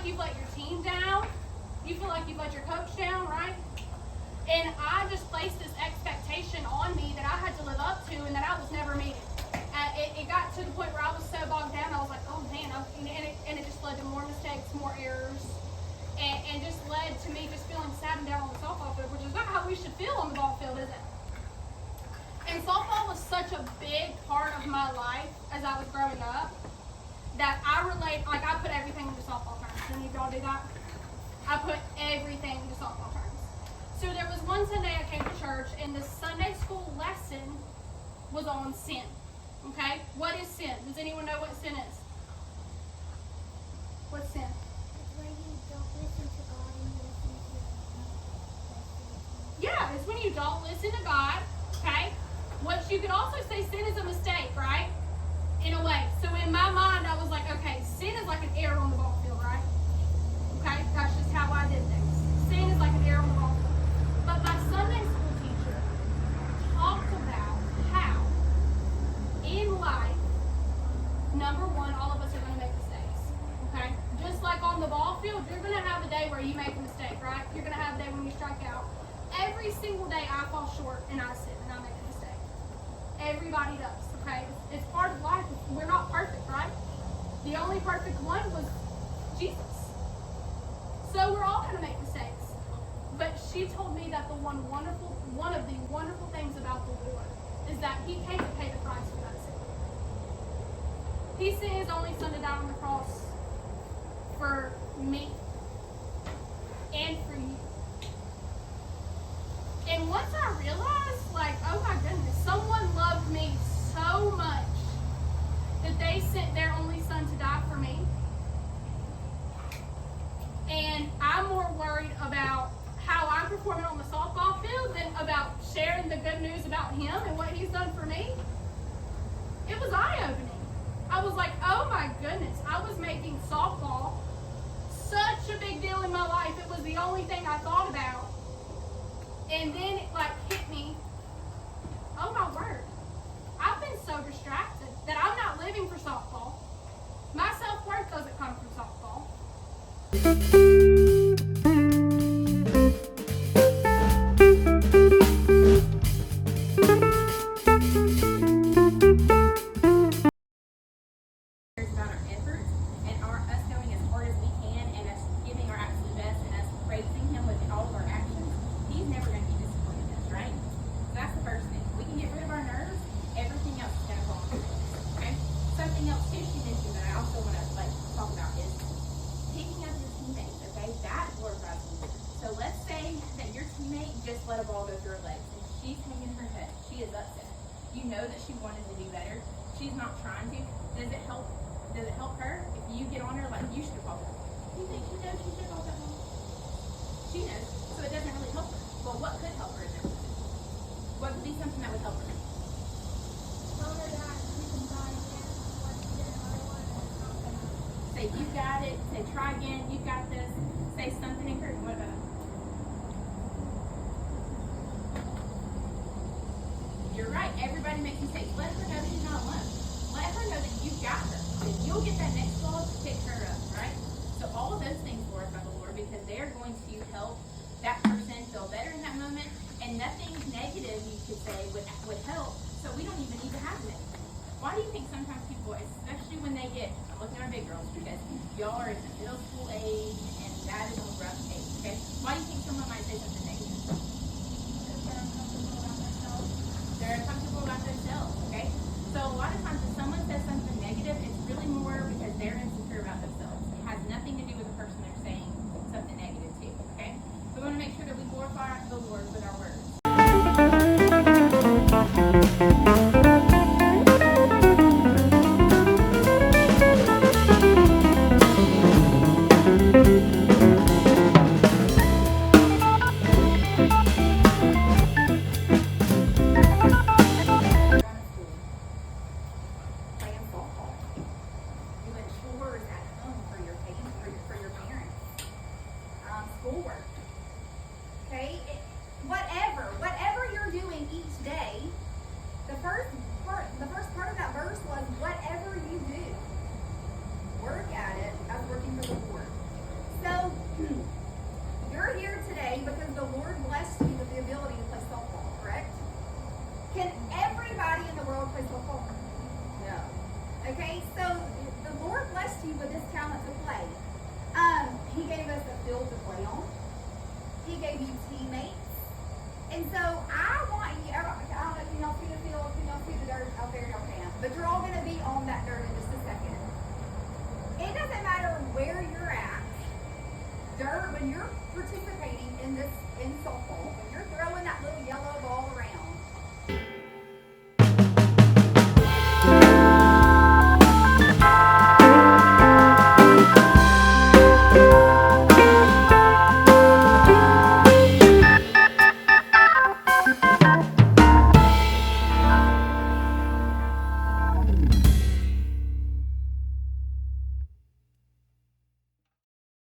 you've let your team down. You feel like you've let your coach down, right? And I just placed this expectation on me that I had to live up to and that I was never meeting. It got to the point where I was so bogged down, I was like, oh man, and it just led to more mistakes, more errors, and just led to me just feeling sad and down on the softball field, which is not how we should feel on the ball field, is it? And softball was such a big part of my life as I was growing up that I put everything into softball terms. Any of y'all do that? I put everything into softball terms. So there was one Sunday I came to church, and the Sunday school lesson was on sin. Okay? What is sin? Does anyone know what sin is? What's sin? It's when you don't listen to God and you listen to Yeah, it's when you don't listen to God. Okay? What you could also say sin is a mistake, right? In a way. So in my mind, I was like, okay, sin is like an error on the ball field, right? Okay? That's just how I did things. Sin is like an error on the ball field. But my Sunday school teacher talked about how in life, number one, all of us are going to make mistakes. Okay? Just like on the ball field, you're going to have a day where you make a mistake, right? You're going to have a day when you strike out. Every single day I fall short and I sin and I make a mistake. Everybody does, okay? It's part of life. We're not perfect, right? The only perfect one was Jesus. So we're all going to make mistakes. But she told me that one of the wonderful things about the Lord is that He came to pay the price for that sin. He sent His only Son to die on the cross for me and for you. And once I realized, oh my goodness, someone loved me so much that they sent their only Son to die for me. And I'm more worried about how I'm performing on the softball field than about sharing the good news about Him and what He's done for me. It was eye-opening. I was like, oh my goodness, I was making softball such a big deal in my life. It was the only thing I thought about. And then it hit me, oh my word, I've been so distracted that I'm not living for softball. My self-worth doesn't come from softball. Let a ball go through her legs, and she's hanging her head. She is upset. You know that she wanted to do better. She's not trying to. Does it help? Does it help her if you get on her you should have called her? You think she knows she should have called that ball? She knows, so it doesn't really help her. But what could help her in that moment? What would be something that would help her? Tell her that she can try again. Once she did another one, it's not gonna. Say you got it. Say try again. You got this. Say something encouraging. What about it? You're right. Everybody makes mistakes. Let her know she's not alone. Let her know that you've got her. That you'll get that next ball to pick her up, right? So all of those things glorify the Lord because they're going to help that person feel better in that moment. And nothing negative you could say would help. So we don't even need to have it. Why do you think sometimes people, especially when they get, look at our big girls, because y'all are in the middle school age and that is a rough age, okay? Why do you think someone might say something negative? They're uncomfortable about themselves, okay? So a lot of times if someone says something negative, it's really more because they're insecure about themselves. It has nothing to do with the person they're saying something negative to, okay? So we want to make sure that we glorify the Lord with our words. Can everybody in the world play softball? No. Okay, so the Lord blessed you with this talent to play. He gave us a field to play on. He gave you teammates. And so I want you, I don't know, can y'all see the field? Can y'all see the dirt out there? Y'all can. But you're all going to be on that dirt in just a second. It doesn't matter where you're at. Dirt, when you're participating in softball,